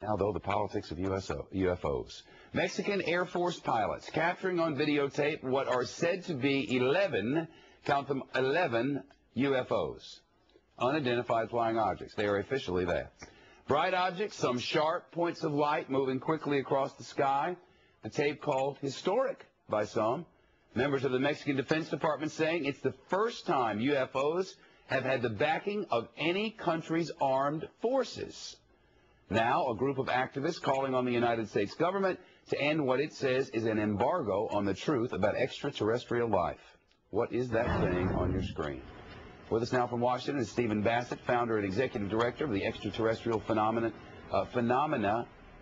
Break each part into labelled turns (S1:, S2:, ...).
S1: Now, though, the politics of UFOs. Mexican Air Force pilots capturing on videotape what are said to be 11, count them, 11 UFOs, unidentified flying objects. They are officially that. Bright objects, some sharp points of light moving quickly across the sky. The tape called historic by some. Members of the Mexican Defense Department saying it's the first time UFOs have had the backing of any country's armed forces. Now, a group of activists calling on the United States government to end what it says is an embargo on the truth about extraterrestrial life. What is that saying on your screen? With us now from Washington is Stephen Bassett, founder and executive director of the Extraterrestrial Phenomena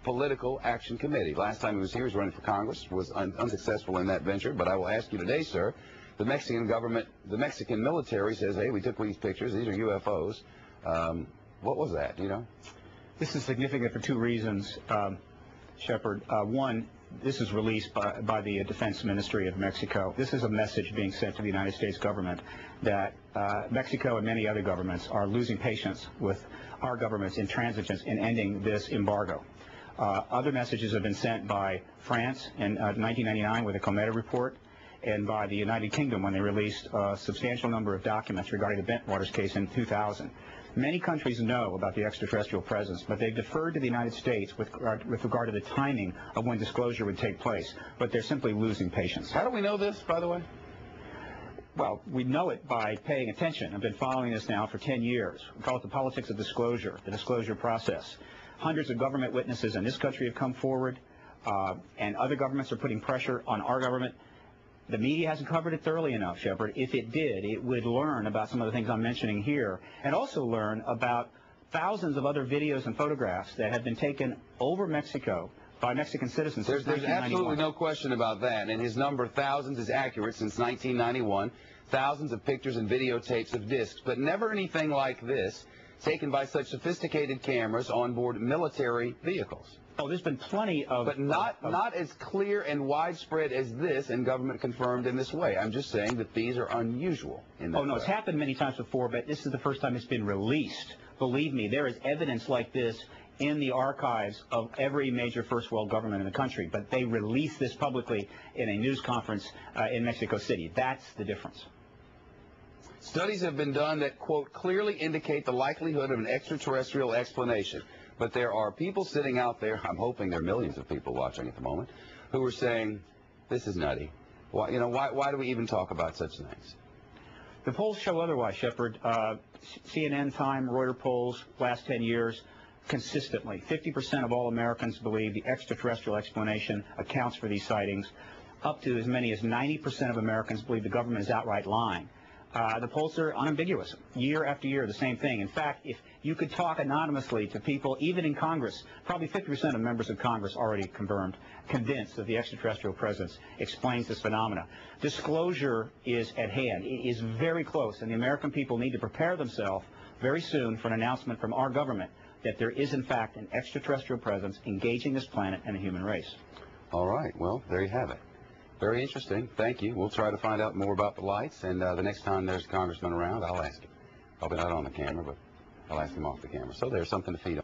S1: Political Action Committee. Last time he was here, he was running for Congress, was unsuccessful in that venture. But I will ask you today, sir, the Mexican government, the Mexican military says, hey, we took these pictures, these are UFOs. What was that, do you know?
S2: This is significant for two reasons, Shepard. One, this is released by the Defense Ministry of Mexico. This is a message being sent to the United States government that Mexico and many other governments are losing patience with our government's intransigence in ending this embargo. Other messages have been sent by France in 1999 with the Cometa report, and by the United Kingdom when they released a substantial number of documents regarding the Bentwaters case in 2000. Many countries know about the extraterrestrial presence, but they've deferred to the United States with regard to the timing of when disclosure would take place. But they're simply losing patience.
S1: How do we know this, by the way?
S2: Well, we know it by paying attention. I've been following this now for 10 years. We call it the politics of disclosure, the disclosure process. Hundreds of government witnesses in this country have come forward, and other governments are putting pressure on our government. The media hasn't covered it thoroughly enough, Shepard. If it did, it would learn about some of the things I'm mentioning here, and also learn about thousands of other videos and photographs that have been taken over Mexico by Mexican citizens since 1991.
S1: There's absolutely no question about that, and his number, thousands, is accurate since 1991. Thousands of pictures and videotapes of discs, but never anything like this taken by such sophisticated cameras on board military vehicles.
S2: Oh, there's been plenty of...
S1: But not as clear and widespread as this, and government confirmed in this way. I'm just saying that these are unusual in that
S2: Oh, no, it's happened many times before, but this is the first time it's been released. Believe me, there is evidence like this in the archives of every major first world government in the country, but they release this publicly in a news conference in Mexico City. That's the difference.
S1: Studies have been done that, quote, clearly indicate the likelihood of an extraterrestrial explanation. But there are people sitting out there, I'm hoping there are millions of people watching at the moment, who are saying, this is nutty. Why do we even talk about such things?
S2: The polls show otherwise, Shepard. CNN, Time, Reuters polls, last 10 years, consistently, 50% of all Americans believe the extraterrestrial explanation accounts for these sightings. Up to as many as 90% of Americans believe the government is outright lying. The polls are unambiguous. Year after year, the same thing. In fact, if you could talk anonymously to people, even in Congress, probably 50% of members of Congress already convinced that the extraterrestrial presence explains this phenomena. Disclosure is at hand. It is very close, and the American people need to prepare themselves very soon for an announcement from our government that there is, in fact, an extraterrestrial presence engaging this planet and the human race.
S1: All right. Well, there you have it. Very interesting. Thank you. We'll try to find out more about the lights, and the next time there's a congressman around, I'll ask him. Probably not on the camera, but I'll ask him off the camera. So there's something to feed on.